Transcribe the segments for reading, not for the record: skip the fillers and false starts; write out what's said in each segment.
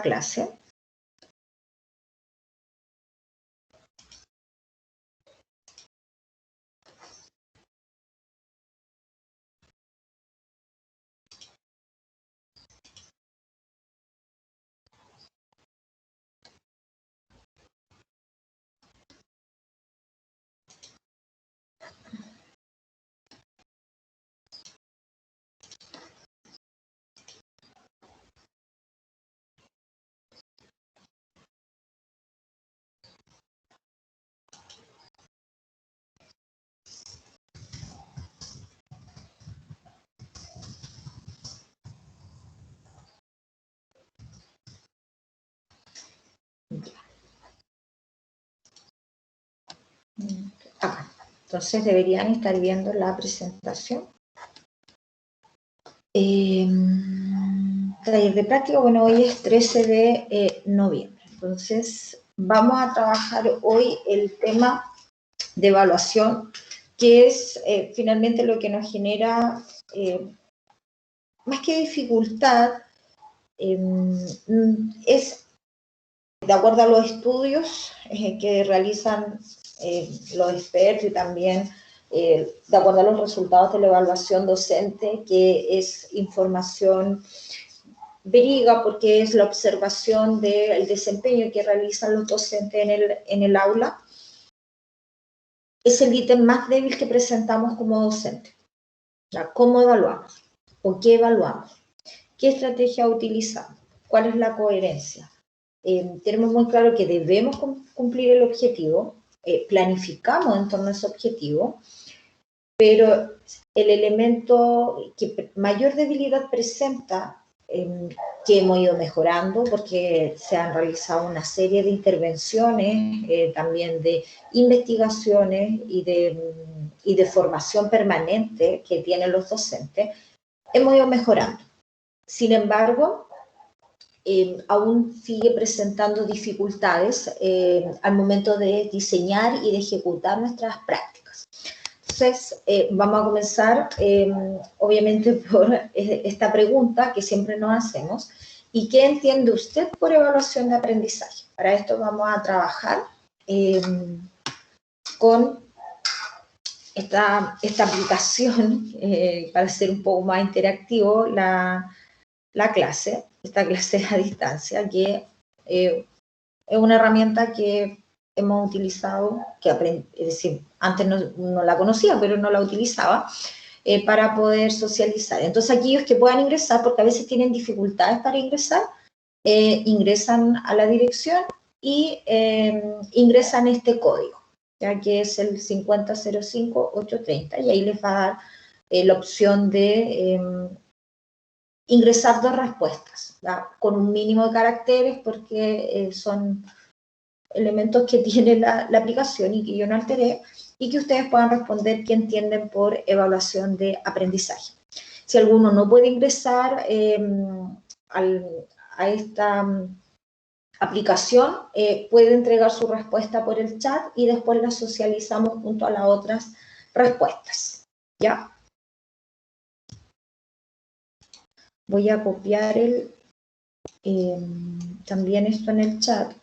clase. Acá. Entonces deberían estar viendo la presentación. Taller de práctica, bueno, hoy es 13 de noviembre. Entonces vamos a trabajar hoy el tema de evaluación, que es finalmente lo que nos genera, más que dificultad, es de acuerdo a los estudios que realizan los expertos y también de acuerdo a los resultados de la evaluación docente, que es información verídica porque es la observación del desempeño que realizan los docentes en el aula, es el ítem más débil que presentamos como docente. ¿Cómo evaluamos? ¿O qué evaluamos? ¿Qué estrategia utilizamos? ¿Cuál es la coherencia? Tenemos muy claro que debemos cumplir el objetivo, planificamos en torno a ese objetivo, pero el elemento que mayor debilidad presenta, que hemos ido mejorando porque se han realizado una serie de intervenciones, también de investigaciones y de formación permanente que tienen los docentes, hemos ido mejorando. Sin embargo, aún sigue presentando dificultades al momento de diseñar y de ejecutar nuestras prácticas. Entonces, vamos a comenzar, obviamente, por esta pregunta que siempre nos hacemos. ¿Y qué entiende usted por evaluación de aprendizaje? Para esto vamos a trabajar con esta aplicación, para ser un poco más interactivo, la clase, esta clase a distancia, que es una herramienta que hemos utilizado, es decir, antes no la conocía, pero no la utilizaba, para poder socializar. Entonces, aquellos que puedan ingresar, porque a veces tienen dificultades para ingresar, ingresan a la dirección y ingresan este código, ya que es el 5005830, y ahí les va a dar la opción de ingresar 2 respuestas, ¿verdad? Con un mínimo de caracteres, porque son elementos que tiene la aplicación y que yo no alteré, y que ustedes puedan responder qué entienden por evaluación de aprendizaje. Si alguno no puede ingresar a esta aplicación, puede entregar su respuesta por el chat y después la socializamos junto a las otras respuestas, ¿ya? Voy a copiar también esto en el chat.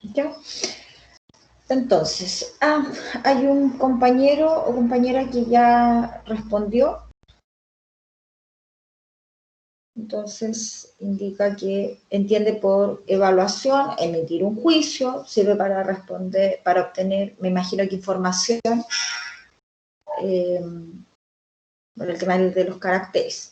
¿Ya? Entonces, hay un compañero o compañera que ya respondió. Entonces, indica que entiende por evaluación, emitir un juicio, sirve para responder, para obtener, me imagino que información, por el tema de los caracteres.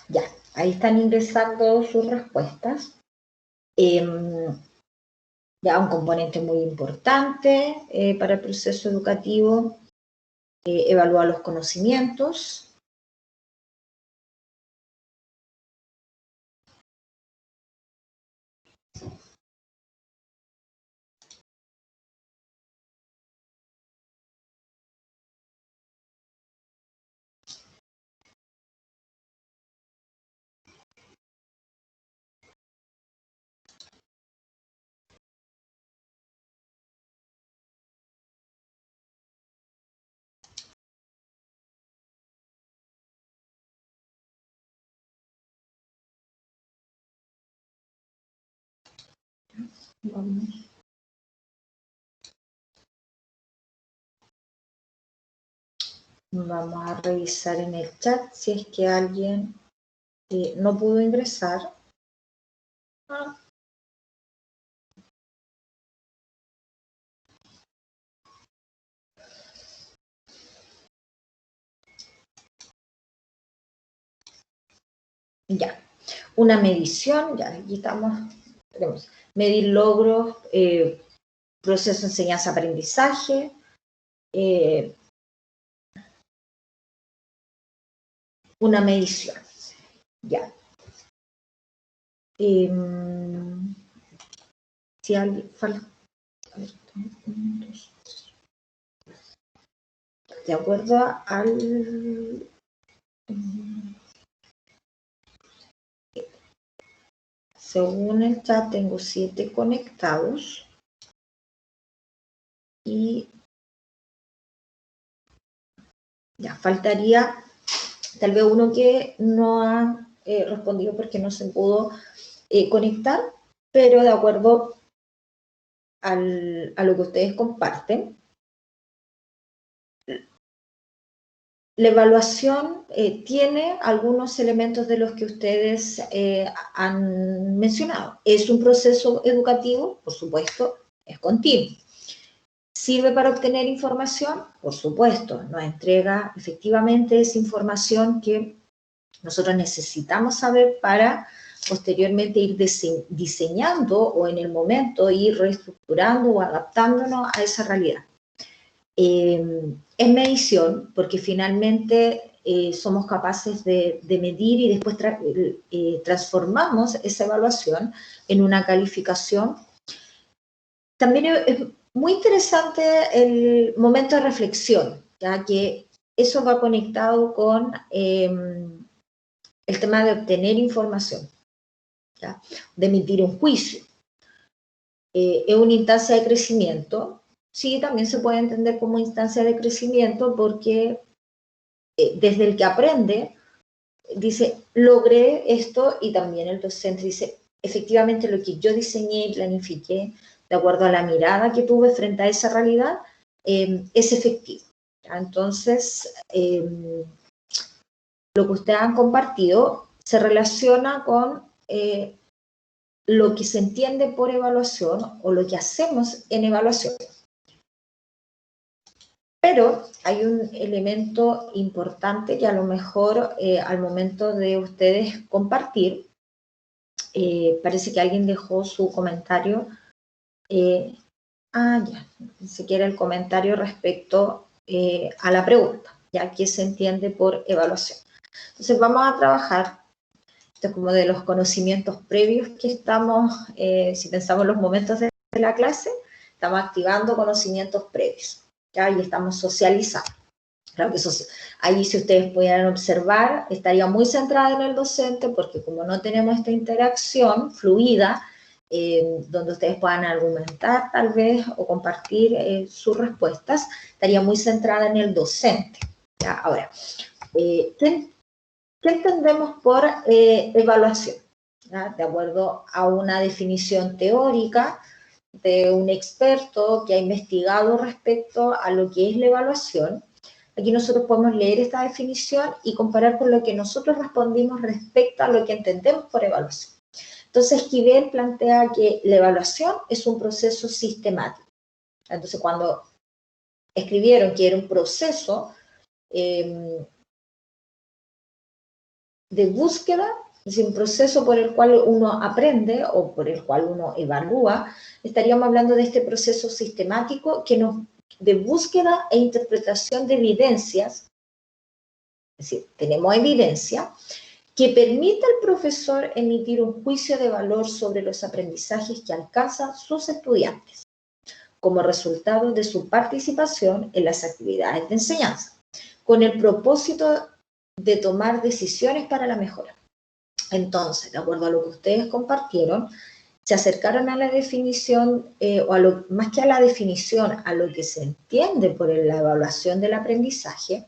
Ya, ahí están ingresando sus respuestas. Ya un componente muy importante para el proceso educativo, evaluar los conocimientos. Vamos a revisar en el chat si es que alguien no pudo ingresar. Ya, una medición, ya aquí estamos, tenemos medir logros, proceso de enseñanza-aprendizaje, una medición, ya. Si alguien falta, de acuerdo al... Según el chat tengo 7 conectados y ya faltaría tal vez uno que no ha respondido porque no se pudo conectar, pero de acuerdo a lo que ustedes comparten. La evaluación tiene algunos elementos de los que ustedes han mencionado. Es un proceso educativo, por supuesto, es continuo. ¿Sirve para obtener información? Por supuesto, nos entrega efectivamente esa información que nosotros necesitamos saber para posteriormente ir diseñando o en el momento ir reestructurando o adaptándonos a esa realidad. Es medición porque finalmente somos capaces de medir y después transformamos esa evaluación en una calificación También es muy interesante el momento de reflexión, ya que eso va conectado con el tema de obtener información, ¿ya? De emitir un juicio. Es una instancia de crecimiento. Sí, también se puede entender como instancia de crecimiento porque desde el que aprende, dice, logré esto, y también el docente dice, efectivamente lo que yo diseñé y planifiqué, de acuerdo a la mirada que tuve frente a esa realidad, es efectivo. Entonces, lo que ustedes han compartido se relaciona con lo que se entiende por evaluación o lo que hacemos en evaluación. Pero hay un elemento importante que a lo mejor al momento de ustedes compartir, parece que alguien dejó su comentario. Ya, si quiere el comentario respecto a la pregunta, ya que se entiende por evaluación. Entonces vamos a trabajar, esto es como de los conocimientos previos que estamos, si pensamos en los momentos de la clase, estamos activando conocimientos previos, ¿ya? Y estamos socializando. Claro que ahí, si ustedes pudieran observar, estaría muy centrada en el docente, porque como no tenemos esta interacción fluida, donde ustedes puedan argumentar tal vez o compartir sus respuestas, estaría muy centrada en el docente, ¿ya? Ahora, ¿qué entendemos por evaluación? ¿Ya? De acuerdo a una definición teórica de un experto que ha investigado respecto a lo que es la evaluación, aquí nosotros podemos leer esta definición y comparar con lo que nosotros respondimos respecto a lo que entendemos por evaluación. Entonces, Esquivel plantea que la evaluación es un proceso sistemático. Entonces, cuando escribieron que era un proceso de búsqueda, es decir, un proceso por el cual uno aprende o por el cual uno evalúa, estaríamos hablando de este proceso sistemático de búsqueda e interpretación de evidencias. Es decir, tenemos evidencia que permite al profesor emitir un juicio de valor sobre los aprendizajes que alcanzan sus estudiantes como resultado de su participación en las actividades de enseñanza, con el propósito de tomar decisiones para la mejora. Entonces, de acuerdo a lo que ustedes compartieron, se acercaron a la definición, más que a la definición, a lo que se entiende por la evaluación del aprendizaje,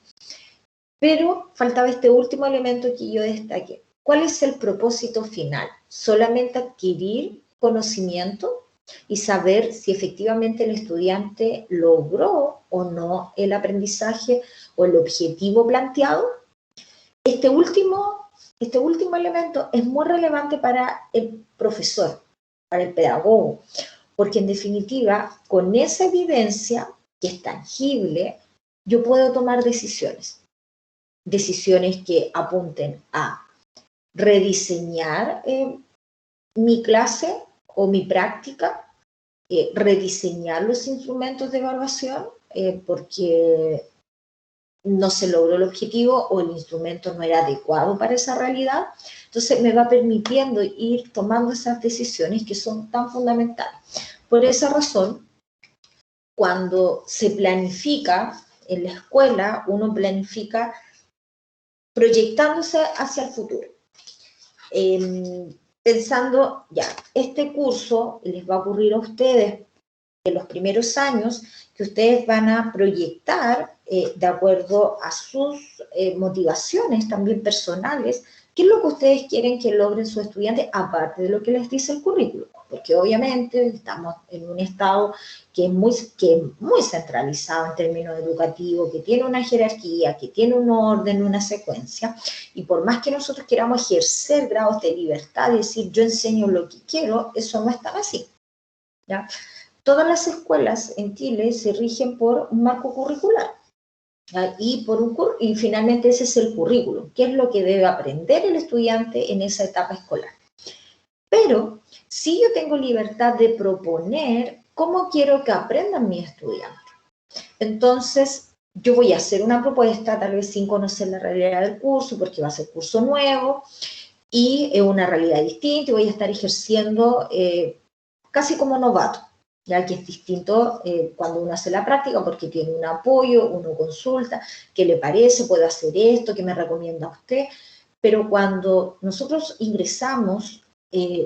pero faltaba este último elemento que yo destaqué. ¿Cuál es el propósito final? ¿Solamente adquirir conocimiento y saber si efectivamente el estudiante logró o no el aprendizaje o el objetivo planteado? Este último elemento es muy relevante para el profesor, para el pedagogo, porque en definitiva, con esa evidencia que es tangible, yo puedo tomar decisiones que apunten a rediseñar mi clase o mi práctica, rediseñar los instrumentos de evaluación porque no se logró el objetivo o el instrumento no era adecuado para esa realidad. Entonces me va permitiendo ir tomando esas decisiones que son tan fundamentales. Por esa razón, cuando se planifica en la escuela, uno planifica proyectándose hacia el futuro. Pensando, ya, este curso les va a ocurrir a ustedes en los primeros años, que ustedes van a proyectar de acuerdo a sus motivaciones también personales, qué es lo que ustedes quieren que logren sus estudiantes, aparte de lo que les dice el currículo, porque obviamente estamos en un estado que es muy centralizado en términos educativos, que tiene una jerarquía, que tiene un orden, una secuencia, y por más que nosotros queramos ejercer grados de libertad y decir yo enseño lo que quiero, eso no es tan así, ¿ya? Todas las escuelas en Chile se rigen por un marco curricular, ¿ya? Y finalmente ese es el currículum, qué es lo que debe aprender el estudiante en esa etapa escolar. Pero si yo tengo libertad de proponer cómo quiero que aprendan mis estudiantes, entonces yo voy a hacer una propuesta, tal vez sin conocer la realidad del curso, porque va a ser curso nuevo y es una realidad distinta y voy a estar ejerciendo casi como novato. ya que es distinto cuando uno hace la práctica porque tiene un apoyo, uno consulta, ¿qué le parece? ¿Puedo hacer esto? ¿Qué me recomienda usted? Pero cuando nosotros ingresamos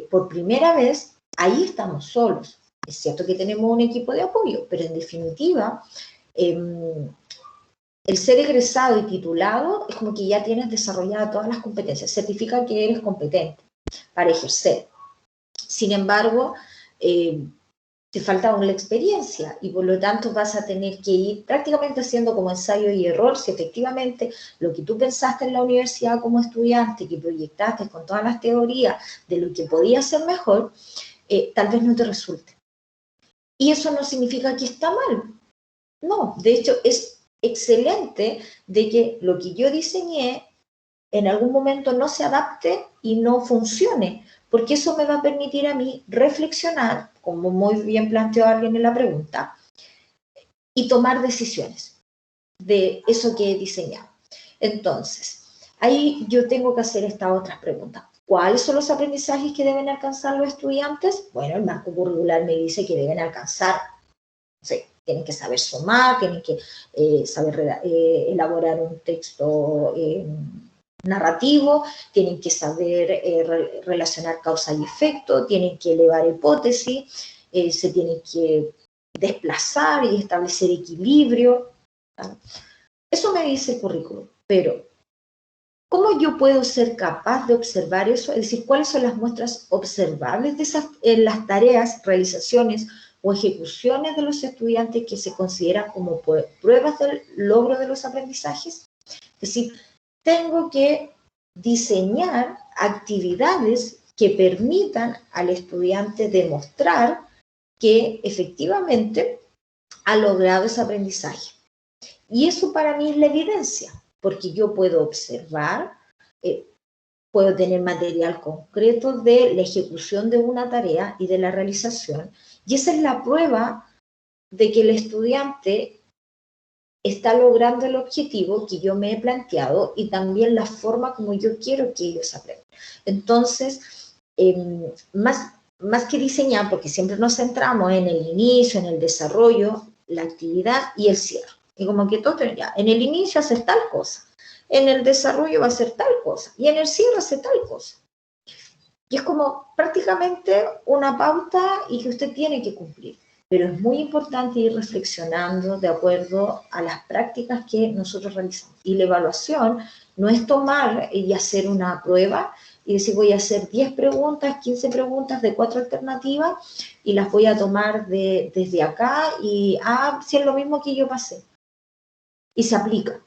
por primera vez, ahí estamos solos. Es cierto que tenemos un equipo de apoyo, pero en definitiva, el ser egresado y titulado es como que ya tienes desarrolladas todas las competencias, certifica que eres competente para ejercer. Sin embargo, te falta aún la experiencia y por lo tanto vas a tener que ir prácticamente haciendo como ensayo y error si efectivamente lo que tú pensaste en la universidad como estudiante, que proyectaste con todas las teorías de lo que podía ser mejor, tal vez no te resulte. Y eso no significa que está mal. No, de hecho es excelente de que lo que yo diseñé en algún momento no se adapte y no funcione, porque eso me va a permitir a mí reflexionar, como muy bien planteó alguien en la pregunta, y tomar decisiones de eso que he diseñado. Entonces, ahí yo tengo que hacer estas otras preguntas. ¿Cuáles son los aprendizajes que deben alcanzar los estudiantes? Bueno, el marco curricular me dice que deben alcanzar, no sé, tienen que saber sumar, tienen que saber elaborar un texto narrativo, tienen que saber relacionar causa y efecto, tienen que elevar hipótesis, se tienen que desplazar y establecer equilibrio. ¿Vale? Eso me dice el currículum, pero ¿cómo yo puedo ser capaz de observar eso? Es decir, ¿cuáles son las muestras observables de esas, en las tareas, realizaciones o ejecuciones de los estudiantes que se consideran como pruebas del logro de los aprendizajes? Es decir, tengo que diseñar actividades que permitan al estudiante demostrar que efectivamente ha logrado ese aprendizaje. Y eso para mí es la evidencia, porque yo puedo observar, puedo tener material concreto de la ejecución de una tarea y de la realización, y esa es la prueba de que el estudiante está logrando el objetivo que yo me he planteado y también la forma como yo quiero que ellos aprendan. Entonces, más que diseñar, porque siempre nos centramos en el inicio, en el desarrollo, la actividad y el cierre. Y como que todo, ya, en el inicio haces tal cosa, en el desarrollo va a ser tal cosa, y en el cierre hace tal cosa. Y es como prácticamente una pauta y que usted tiene que cumplir. Pero es muy importante ir reflexionando de acuerdo a las prácticas que nosotros realizamos. Y la evaluación no es tomar y hacer una prueba y decir voy a hacer 10 preguntas, 15 preguntas de 4 alternativas y las voy a tomar desde acá y si es lo mismo que yo pasé. Y se aplica.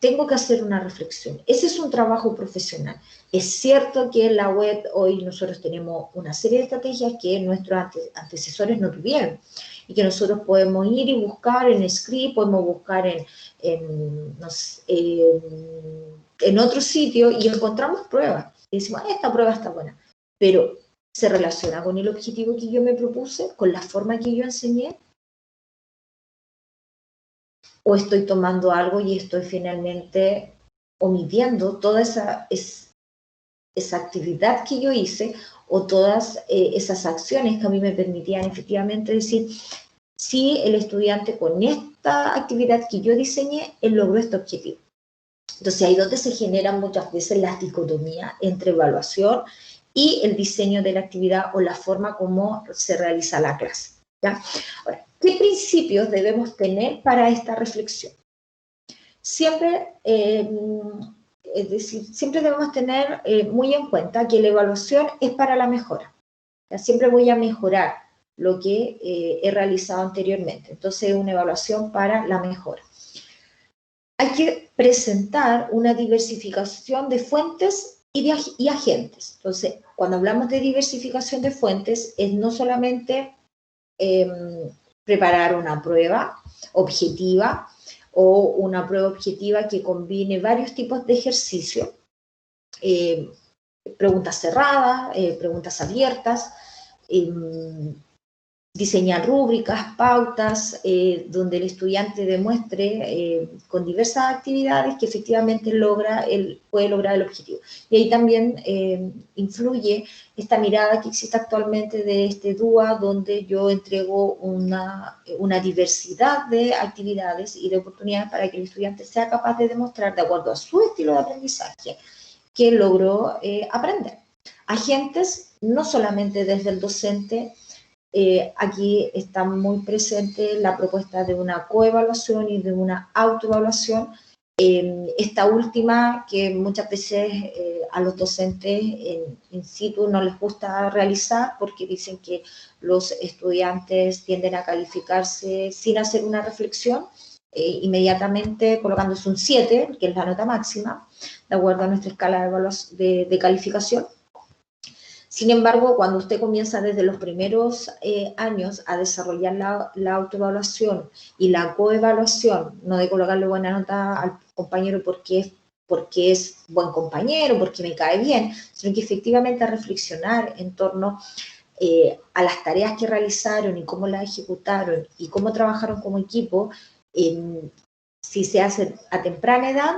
Tengo que hacer una reflexión. Ese es un trabajo profesional. Es cierto que en la web hoy nosotros tenemos una serie de estrategias que nuestros antecesores no tuvieron y que nosotros podemos ir y buscar en script, podemos buscar en otro sitio y encontramos pruebas. Y decimos, esta prueba está buena, pero ¿se relaciona con el objetivo que yo me propuse, con la forma que yo enseñé? ¿O estoy tomando algo y estoy finalmente omitiendo toda esa actividad que yo hice o todas esas acciones que a mí me permitían efectivamente decir, si el estudiante con esta actividad que yo diseñé, él logró este objetivo? Entonces ahí es donde se generan muchas veces las dicotomías entre evaluación y el diseño de la actividad o la forma como se realiza la clase. ¿Ya? Ahora, ¿qué principios debemos tener para esta reflexión? Siempre, es decir, siempre debemos tener muy en cuenta que la evaluación es para la mejora. ¿Ya? Siempre voy a mejorar lo que he realizado anteriormente. Entonces, es una evaluación para la mejora. Hay que presentar una diversificación de fuentes y agentes. Entonces, cuando hablamos de diversificación de fuentes, es no solamente preparar una prueba objetiva o una prueba objetiva que combine varios tipos de ejercicios, preguntas cerradas, preguntas abiertas, diseñar rúbricas, pautas, donde el estudiante demuestre con diversas actividades que efectivamente puede lograr el objetivo. Y ahí también influye esta mirada que existe actualmente de este DUA, donde yo entrego una diversidad de actividades y de oportunidades para que el estudiante sea capaz de demostrar, de acuerdo a su estilo de aprendizaje, que logró aprender. Agentes, no solamente desde el docente. Aquí está muy presente la propuesta de una coevaluación y de una autoevaluación. Esta última que muchas veces a los docentes in situ no les gusta realizar porque dicen que los estudiantes tienden a calificarse sin hacer una reflexión, inmediatamente colocándose un 7, que es la nota máxima, de acuerdo a nuestra escala de calificación. Sin embargo, cuando usted comienza desde los primeros años a desarrollar la autoevaluación y la coevaluación, no de colocarle buena nota al compañero porque es buen compañero, porque me cae bien, sino que efectivamente a reflexionar en torno a las tareas que realizaron y cómo las ejecutaron y cómo trabajaron como equipo, si se hace a temprana edad,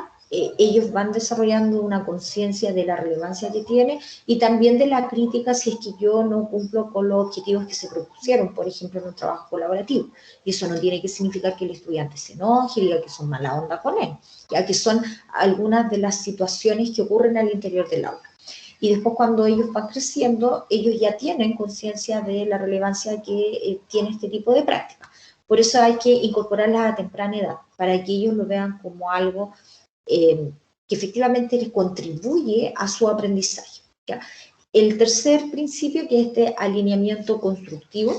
ellos van desarrollando una conciencia de la relevancia que tiene y también de la crítica si es que yo no cumplo con los objetivos que se propusieron, por ejemplo, en un trabajo colaborativo. Y eso no tiene que significar que el estudiante se enoje, diga que son mala onda con él, ya que son algunas de las situaciones que ocurren al interior del aula. Y después cuando ellos van creciendo, ellos ya tienen conciencia de la relevancia que tiene este tipo de práctica. Por eso hay que incorporarlas a temprana edad, para que ellos lo vean como algo que efectivamente les contribuye a su aprendizaje. ¿Ya? El tercer principio, que es este alineamiento constructivo,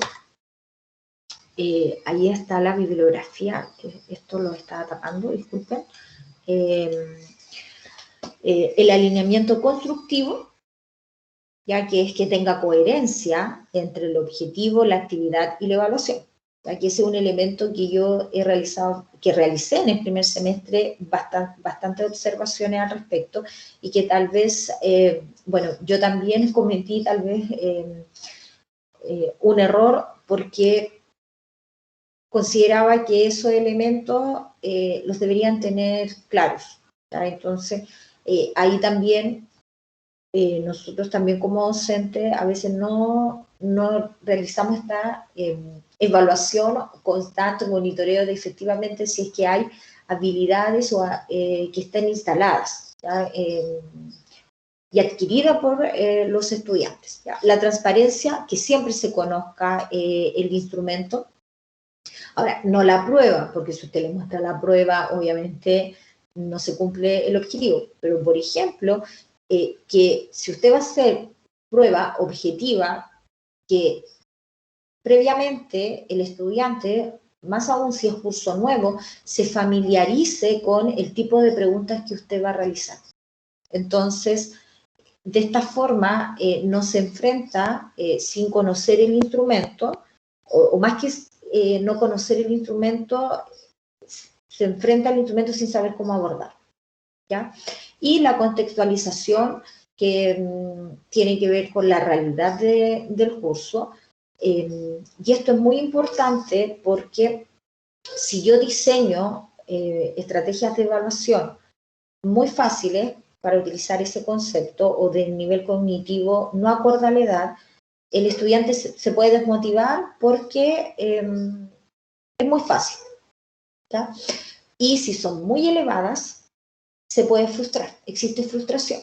ahí está la bibliografía, que esto lo estaba tapando, disculpen. El alineamiento constructivo, ya que es que tenga coherencia entre el objetivo, la actividad y la evaluación. Aquí ese es un elemento que yo realicé en el primer semestre, bastantes observaciones al respecto, y que tal vez, bueno, yo también cometí tal vez un error porque consideraba que esos elementos los deberían tener claros, ¿ya? Entonces, ahí también nosotros también como docentes a veces no realizamos esta evaluación constante, monitoreo de efectivamente si es que hay habilidades que estén instaladas, ¿ya? Y adquiridas por los estudiantes, ¿ya? La transparencia, que siempre se conozca el instrumento. Ahora, no la prueba, porque si usted le muestra la prueba, obviamente no se cumple el objetivo, pero por ejemplo, que si usted va a hacer prueba objetiva, que previamente el estudiante, más aún si es curso nuevo, se familiarice con el tipo de preguntas que usted va a realizar. Entonces, de esta forma no se enfrenta sin conocer el instrumento, o más que no conocer el instrumento, se enfrenta al instrumento sin saber cómo abordarlo, ¿ya? Y la contextualización, que tiene que ver con la realidad del curso, y esto es muy importante porque si yo diseño estrategias de evaluación muy fáciles para utilizar ese concepto o del nivel cognitivo no acorde a la edad, el estudiante se puede desmotivar porque es muy fácil, ¿ya? Y si son muy elevadas, se puede frustrar, existe frustración,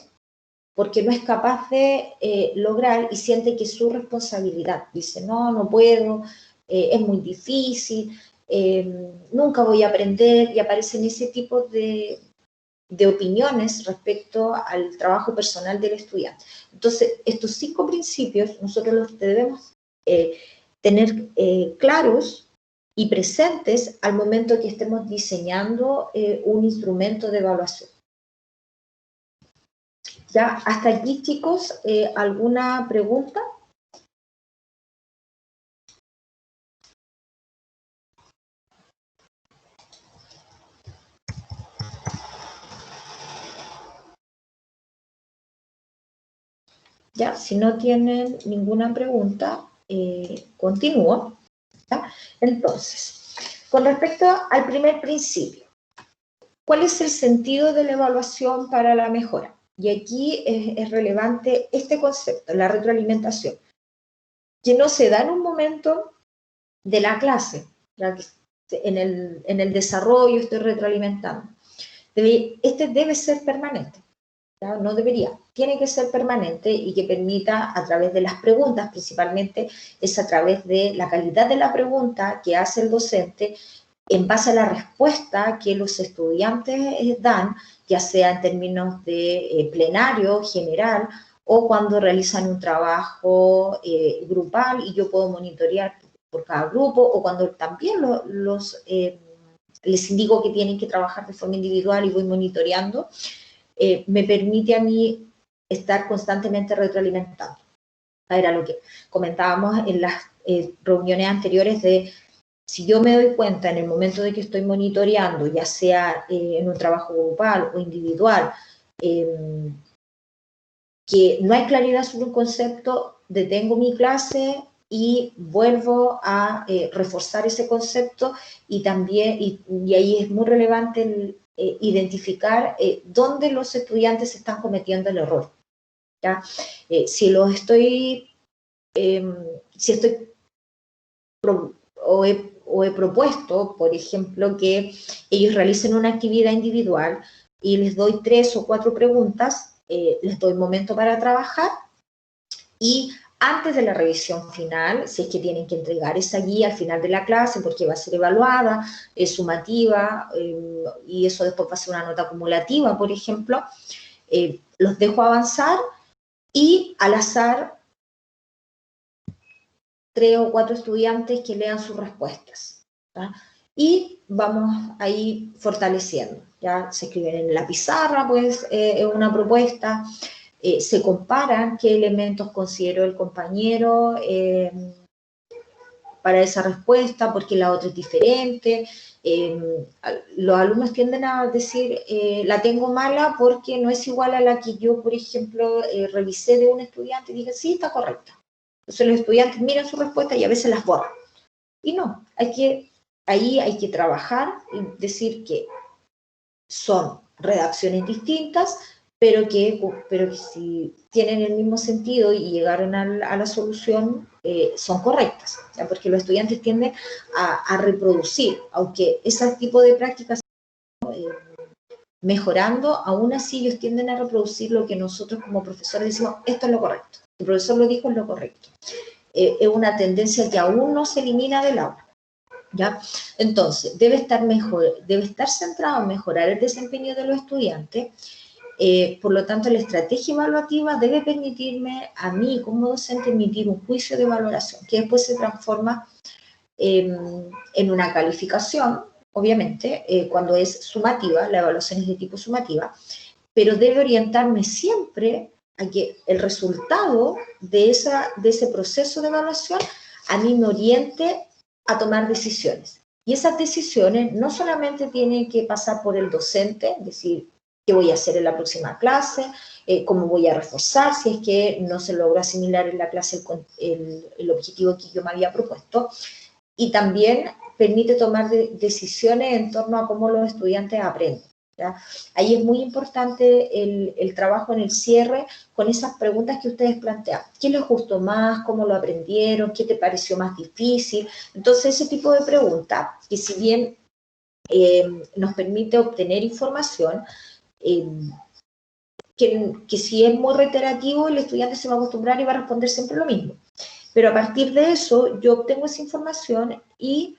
porque no es capaz de lograr y siente que es su responsabilidad. Dice, no puedo, es muy difícil, nunca voy a aprender, y aparecen ese tipo de opiniones respecto al trabajo personal del estudiante. Entonces, estos 5 principios nosotros los debemos tener claros y presentes al momento que estemos diseñando un instrumento de evaluación. Ya, hasta aquí, chicos, ¿alguna pregunta? Ya, si no tienen ninguna pregunta, continúo. Entonces, con respecto al primer principio, ¿cuál es el sentido de la evaluación para la mejora? Y aquí es relevante este concepto, la retroalimentación, que no se da en un momento de la clase, ya que en el desarrollo estoy retroalimentando. Este debe ser permanente, ¿ya? No debería, tiene que ser permanente y que permita a través de las preguntas, principalmente es a través de la calidad de la pregunta que hace el docente en base a la respuesta que los estudiantes dan, ya sea en términos de plenario, general, o cuando realizan un trabajo grupal y yo puedo monitorear por cada grupo, o cuando también les indico que tienen que trabajar de forma individual y voy monitoreando, me permite a mí estar constantemente retroalimentando. Era lo que comentábamos en las reuniones anteriores de si yo me doy cuenta en el momento de que estoy monitoreando, ya sea en un trabajo grupal o individual, que no hay claridad sobre un concepto, detengo mi clase y vuelvo a reforzar ese concepto y también, y ahí es muy relevante identificar dónde los estudiantes están cometiendo el error. ¿Ya? Si estoy o he propuesto, por ejemplo, que ellos realicen una actividad individual y les doy 3 o 4 preguntas, les doy momento para trabajar y antes de la revisión final, si es que tienen que entregar esa guía al final de la clase porque va a ser evaluada, es sumativa y eso después va a ser una nota acumulativa, por ejemplo, los dejo avanzar y al azar 3 o 4 estudiantes que lean sus respuestas, ¿tá? Y vamos ahí fortaleciendo, ya se escriben en la pizarra, pues es una propuesta, se comparan qué elementos consideró el compañero para esa respuesta, porque la otra es diferente. Los alumnos tienden a decir, la tengo mala porque no es igual a la que yo, por ejemplo, revisé de un estudiante y dije, sí, está correcta. Entonces los estudiantes miran su respuesta y a veces las borran. Y no, ahí hay que trabajar y decir que son redacciones distintas, pero que si tienen el mismo sentido y llegaron a la solución, son correctas, ¿ya? Porque los estudiantes tienden a reproducir, aunque ese tipo de prácticas mejorando, aún así ellos tienden a reproducir lo que nosotros como profesores decimos, esto es lo correcto, el profesor lo dijo, es lo correcto. Es una tendencia que aún no se elimina del aula, ¿ya? Entonces, debe estar centrado en mejorar el desempeño de los estudiantes, por lo tanto, la estrategia evaluativa debe permitirme a mí como docente emitir un juicio de valoración, que después se transforma en una calificación, obviamente, cuando es sumativa, la evaluación es de tipo sumativa, pero debe orientarme siempre a que el resultado de ese proceso de evaluación a mí me oriente a tomar decisiones. Y esas decisiones no solamente tienen que pasar por el docente, es decir, qué voy a hacer en la próxima clase, cómo voy a reforzar si es que no se logra asimilar en la clase el objetivo que yo me había propuesto, y también permite tomar decisiones en torno a cómo los estudiantes aprenden, ¿ya? Ahí es muy importante el trabajo en el cierre con esas preguntas que ustedes plantean. ¿Qué les gustó más? ¿Cómo lo aprendieron? ¿Qué te pareció más difícil? Entonces, ese tipo de preguntas, que si bien nos permite obtener información, que si es muy reiterativo, el estudiante se va a acostumbrar y va a responder siempre lo mismo. Pero a partir de eso, yo obtengo esa información y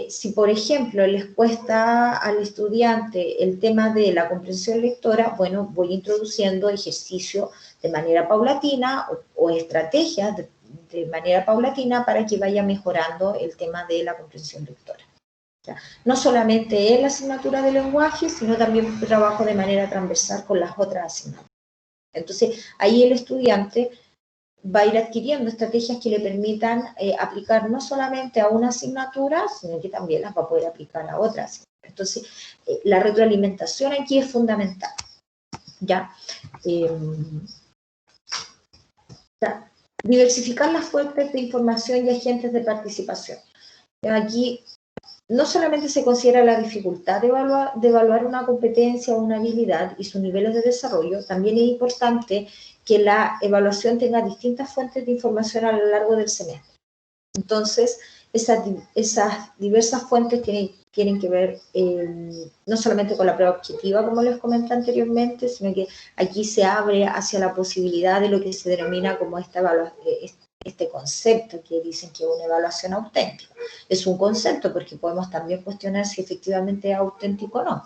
si, por ejemplo, les cuesta al estudiante el tema de la comprensión lectora, bueno, voy introduciendo ejercicios de manera paulatina o estrategias de manera paulatina para que vaya mejorando el tema de la comprensión lectora. O sea, no solamente en la asignatura de lenguaje, sino también trabajo de manera transversal con las otras asignaturas. Entonces, ahí el estudiante va a ir adquiriendo estrategias que le permitan aplicar no solamente a una asignatura, sino que también las va a poder aplicar a otras. Entonces, la retroalimentación aquí es fundamental, ¿ya? Diversificar las fuentes de información y agentes de participación. Aquí no solamente se considera la dificultad de evaluar una competencia o una habilidad y sus niveles de desarrollo, también es importante que la evaluación tenga distintas fuentes de información a lo largo del semestre. Entonces, esas diversas fuentes tienen que ver no solamente con la prueba objetiva, como les comenté anteriormente, sino que aquí se abre hacia la posibilidad de lo que se denomina como este concepto que dicen que es una evaluación auténtica. Es un concepto porque podemos también cuestionar si efectivamente es auténtico o no,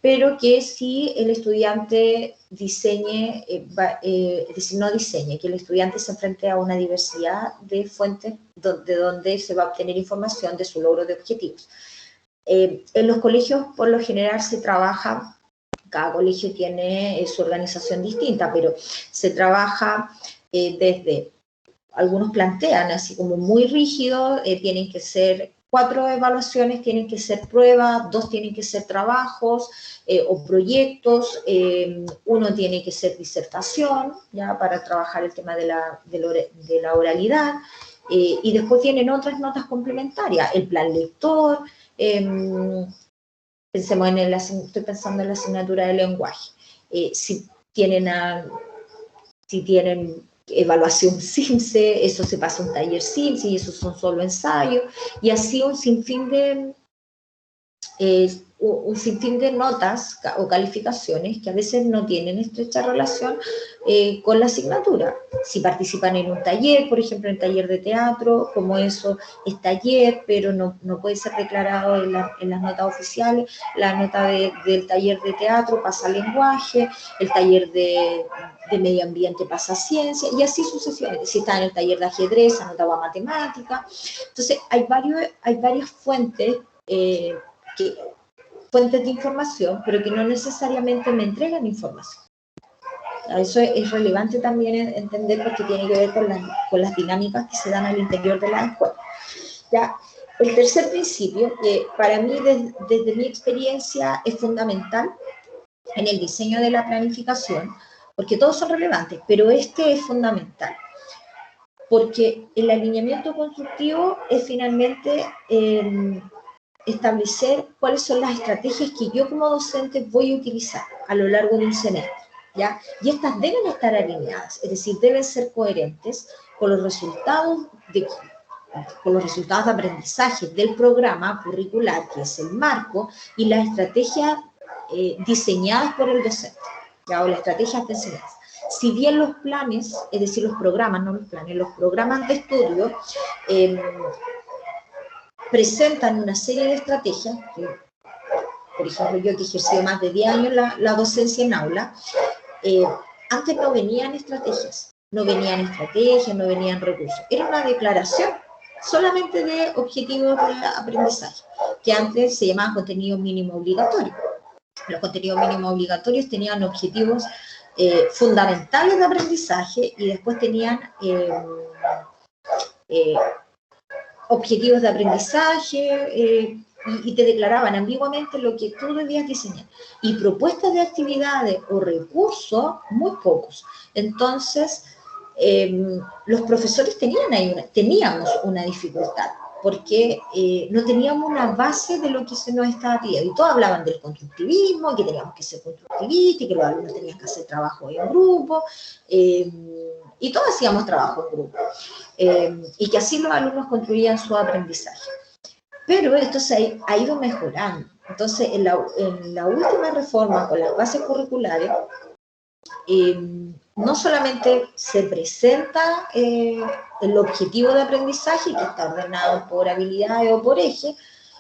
pero que si el estudiante diseñe, es decir, no diseñe, que el estudiante se enfrente a una diversidad de fuentes de donde se va a obtener información de su logro de objetivos. En los colegios, por lo general, se trabaja, cada colegio tiene su organización distinta, pero se trabaja desde, algunos plantean así como muy rígido, tienen que ser 4 evaluaciones, tienen que ser pruebas, 2 tienen que ser trabajos o proyectos, 1 tiene que ser disertación, ya para trabajar el tema de la oralidad, y después tienen otras notas complementarias, el plan lector, pensemos estoy pensando en la asignatura de lenguaje, si tienen evaluación CIMSE, eso se pasa a un taller CIMSE y esos son solo ensayos, y así un sinfín de notas o calificaciones que a veces no tienen estrecha relación con la asignatura. Si participan en un taller, por ejemplo, en taller de teatro, como eso es taller, pero no puede ser declarado en las notas oficiales, la nota del taller de teatro pasa a lenguaje, el taller de medio ambiente pasa a ciencia, y así sucesivamente. Si está en el taller de ajedrez, anotado a matemática. Entonces, hay varias fuentes fuentes de información, pero que no necesariamente me entregan información. Eso es relevante también entender porque tiene que ver con las dinámicas que se dan al interior de la escuela. ¿Ya? El tercer principio, que para mí desde mi experiencia es fundamental en el diseño de la planificación, porque todos son relevantes, pero este es fundamental, porque el alineamiento constructivo es finalmente establecer cuáles son las estrategias que yo como docente voy a utilizar a lo largo de un semestre, ¿ya? Y estas deben estar alineadas, es decir, deben ser coherentes con los resultados de aprendizaje del programa curricular, que es el marco, y las estrategias diseñadas por el docente, ¿ya? O las estrategias de enseñanza. Si bien los planes, es decir, los programas, no los planes, los programas de estudio, presentan una serie de estrategias, por ejemplo, yo que he ejercido más de 10 años la docencia en aula, antes no venían estrategias, no venían recursos, era una declaración solamente de objetivos de aprendizaje, que antes se llamaban contenidos mínimo obligatorios. Los contenidos mínimos obligatorios tenían objetivos fundamentales de aprendizaje y después tenían objetivos de aprendizaje y te declaraban ambiguamente lo que tú debías diseñar. Y propuestas de actividades o recursos, muy pocos. Entonces, los profesores teníamos una dificultad, porque no teníamos una base de lo que se nos estaba pidiendo. Y todos hablaban del constructivismo, que teníamos que ser constructivistas, y que los alumnos tenían que hacer trabajo en grupo, y todos hacíamos trabajo en grupo. Y que así los alumnos construían su aprendizaje. Pero esto se ha ido mejorando. Entonces, en la última reforma con las bases curriculares, no solamente se presenta el objetivo de aprendizaje, que está ordenado por habilidades o por eje,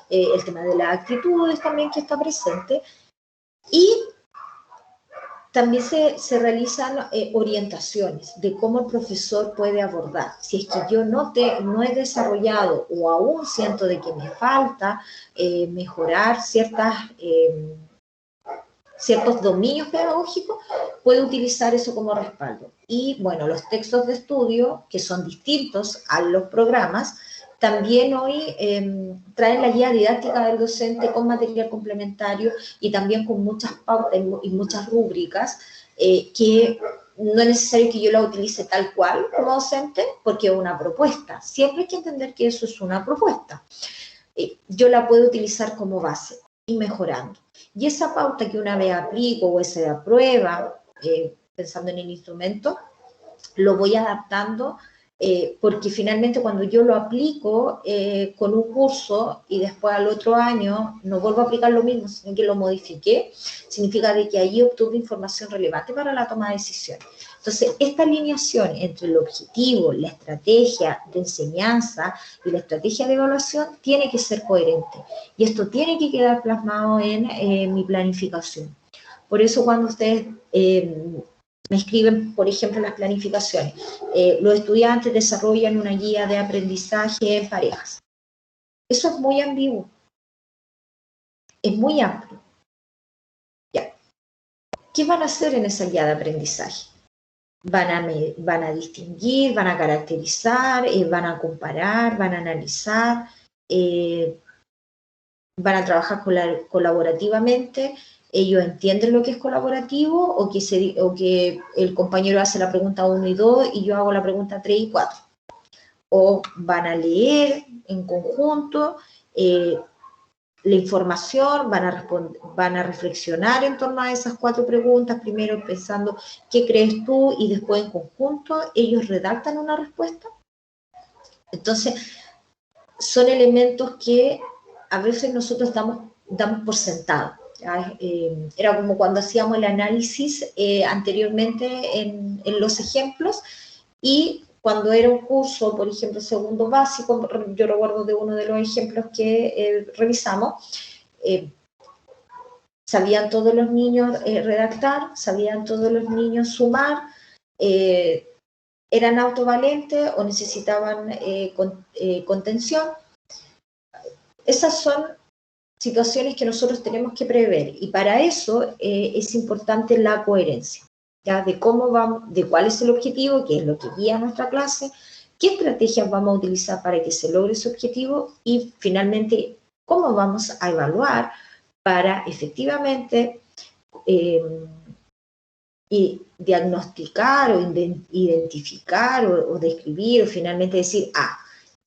el tema de las actitudes también que está presente, y también se realizan orientaciones de cómo el profesor puede abordar. Si es que yo no he desarrollado o aún siento de que me falta mejorar ciertos dominios pedagógicos, puedo utilizar eso como respaldo. Y bueno, los textos de estudio, que son distintos a los programas, también hoy traen la guía didáctica del docente con material complementario y también con muchas pautas y muchas rúbricas que no es necesario que yo la utilice tal cual como docente, porque es una propuesta. Siempre hay que entender que eso es una propuesta. Yo la puedo utilizar como base y mejorando. Y esa pauta que una vez aplico o esa prueba, pensando en el instrumento, lo voy adaptando porque finalmente cuando yo lo aplico con un curso y después al otro año no vuelvo a aplicar lo mismo, sino que lo modifiqué, significa de que ahí obtuve información relevante para la toma de decisiones. Entonces, esta alineación entre el objetivo, la estrategia de enseñanza y la estrategia de evaluación tiene que ser coherente. Y esto tiene que quedar plasmado en mi planificación. Por eso cuando ustedes me escriben, por ejemplo, las planificaciones, los estudiantes desarrollan una guía de aprendizaje en parejas. Eso es muy ambiguo. Es muy amplio. Ya. ¿Qué van a hacer en esa guía de aprendizaje? Van a distinguir, van a caracterizar, van a comparar, van a analizar, van a trabajar colaborativamente. Ellos entienden lo que es colaborativo o que el compañero hace la pregunta 1 y 2 y yo hago la pregunta 3 y 4. O van a leer en conjunto la información, van a reflexionar en torno a esas 4 preguntas, primero pensando qué crees tú y después en conjunto ellos redactan una respuesta. Entonces, son elementos que a veces nosotros damos por sentado. Era como cuando hacíamos el análisis anteriormente en los ejemplos y cuando era un curso, por ejemplo, segundo básico, yo recuerdo de uno de los ejemplos que revisamos, sabían todos los niños redactar, sabían todos los niños sumar, eran autovalentes o necesitaban contención. Esas son situaciones que nosotros tenemos que prever y para eso es importante la coherencia, ¿ya? De cómo vamos, de cuál es el objetivo, qué es lo que guía nuestra clase, qué estrategias vamos a utilizar para que se logre ese objetivo y finalmente cómo vamos a evaluar para efectivamente y diagnosticar o identificar o describir o finalmente decir,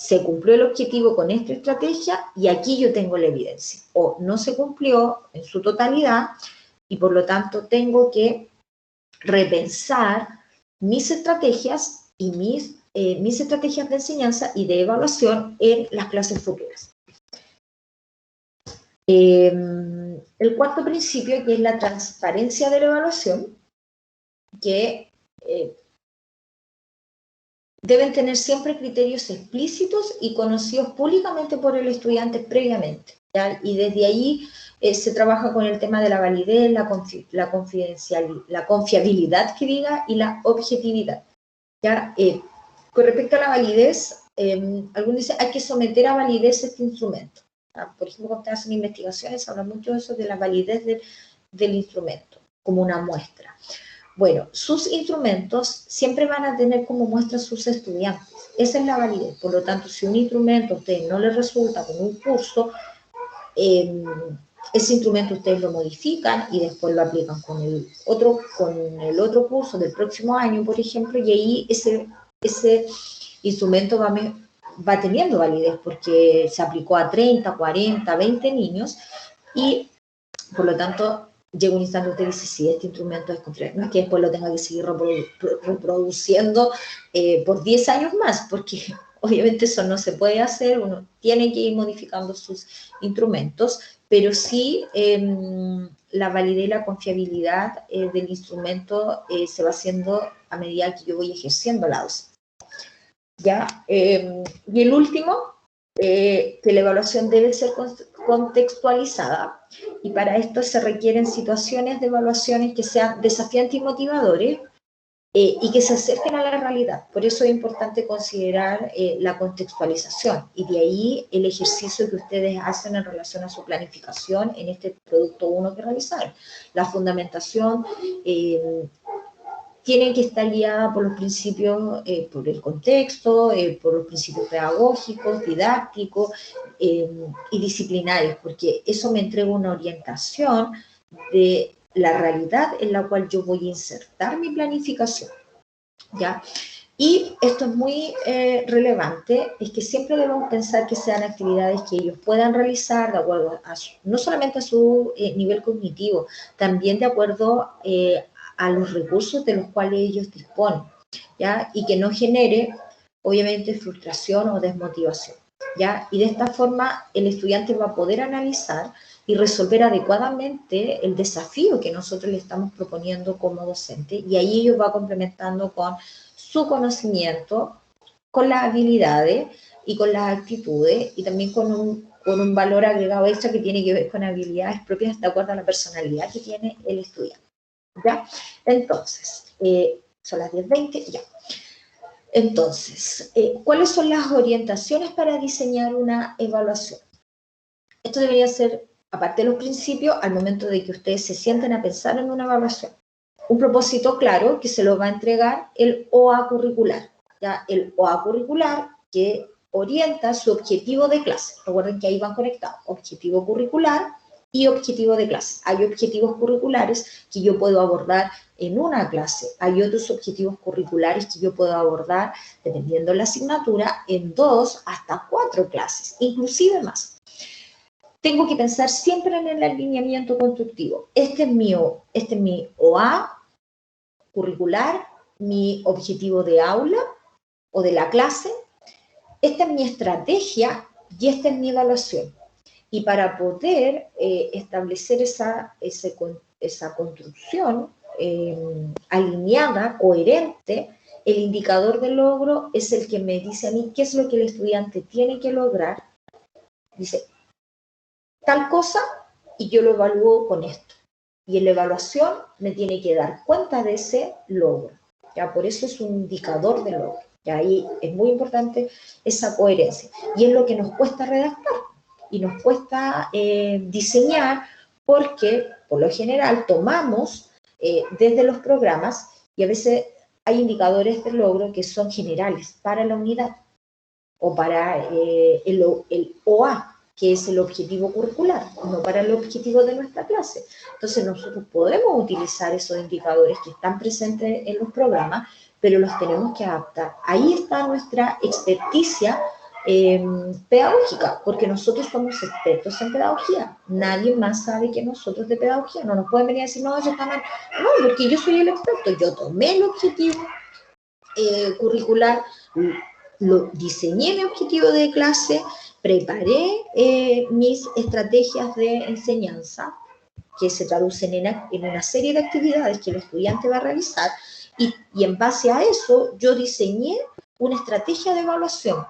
se cumplió el objetivo con esta estrategia y aquí yo tengo la evidencia. O no se cumplió en su totalidad y por lo tanto tengo que repensar mis estrategias y mis estrategias de enseñanza y de evaluación en las clases futuras. El cuarto principio, que es la transparencia de la evaluación, que deben tener siempre criterios explícitos y conocidos públicamente por el estudiante previamente, ¿ya? Y desde ahí se trabaja con el tema de la validez, la confiabilidad que diga y la objetividad, ¿ya? Con respecto a la validez, algunos dicen hay que someter a validez este instrumento, ¿ya? Por ejemplo, cuando hacen investigaciones, habla mucho de eso, de la validez del instrumento, como una muestra. Bueno, sus instrumentos siempre van a tener como muestra sus estudiantes. Esa es la validez. Por lo tanto, si un instrumento a ustedes no les resulta con un curso, ese instrumento ustedes lo modifican y después lo aplican con el otro curso del próximo año, por ejemplo, y ahí ese instrumento va teniendo validez porque se aplicó a 30, 40, 20 niños y, por lo tanto, llega un instante usted dice, sí, este instrumento es confiable. No es que después lo tenga que seguir reproduciendo por 10 años más, porque obviamente eso no se puede hacer, uno tiene que ir modificando sus instrumentos, pero sí la validez y la confiabilidad del instrumento se va haciendo a medida que yo voy ejerciendo la docencia. ¿Ya? Y el último, que la evaluación debe ser contextualizada y para esto se requieren situaciones de evaluaciones que sean desafiantes y motivadores y que se acerquen a la realidad. Por eso es importante considerar la contextualización y de ahí el ejercicio que ustedes hacen en relación a su planificación en este producto 1 que realizaron. La fundamentación tiene que estar guiada por los principios, por el contexto, por los principios pedagógicos, didácticos y disciplinarios, porque eso me entrega una orientación de la realidad en la cual yo voy a insertar mi planificación, ¿ya? Y esto es muy relevante, es que siempre debemos pensar que sean actividades que ellos puedan realizar de acuerdo a no solamente a su nivel cognitivo, también de acuerdo a los recursos de los cuales ellos disponen, ¿ya? Y que no genere, obviamente, frustración o desmotivación, ¿ya? Y de esta forma el estudiante va a poder analizar y resolver adecuadamente el desafío que nosotros le estamos proponiendo como docente, y ahí ellos va complementando con su conocimiento, con las habilidades y con las actitudes, y también con un valor agregado extra que tiene que ver con habilidades propias de acuerdo a la personalidad que tiene el estudiante, ¿ya? Entonces, son las 10:20, ya. Entonces, ¿cuáles son las orientaciones para diseñar una evaluación? Esto debería ser, aparte de los principios, al momento de que ustedes se sienten a pensar en una evaluación. Un propósito claro que se lo va a entregar el OA curricular, ¿ya? El OA curricular que orienta su objetivo de clase. Recuerden que ahí van conectados, objetivo curricular y objetivo de clase. Hay objetivos curriculares que yo puedo abordar en una clase, hay otros objetivos curriculares que yo puedo abordar, dependiendo de la asignatura, en 2 hasta 4 clases, inclusive más. Tengo que pensar siempre en el alineamiento constructivo. Este es mi OA curricular, mi objetivo de aula o de la clase. Esta es mi estrategia y esta es mi evaluación. Y para poder establecer esa construcción alineada, coherente, el indicador de logro es el que me dice a mí qué es lo que el estudiante tiene que lograr. Dice, tal cosa, y yo lo evalúo con esto. Y en la evaluación me tiene que dar cuenta de ese logro. ¿Ya? Por eso es un indicador de logro. ¿Ya? Ahí es muy importante esa coherencia. Y es lo que nos cuesta redactar y nos cuesta diseñar, porque por lo general tomamos desde los programas, y a veces hay indicadores de logro que son generales para la unidad o para el OA, que es el objetivo curricular, no para el objetivo de nuestra clase. Entonces nosotros podemos utilizar esos indicadores que están presentes en los programas, pero los tenemos que adaptar. Ahí está nuestra experticia pedagógica, porque nosotros somos expertos en pedagogía. Nadie más sabe que nosotros de pedagogía. No nos pueden venir a decir, no, eso está mal. No, porque yo soy el experto. Yo tomé el objetivo curricular, lo diseñé mi objetivo de clase, preparé mis estrategias de enseñanza, que se traducen en una serie de actividades que el estudiante va a realizar, y en base a eso yo diseñé una estrategia de evaluación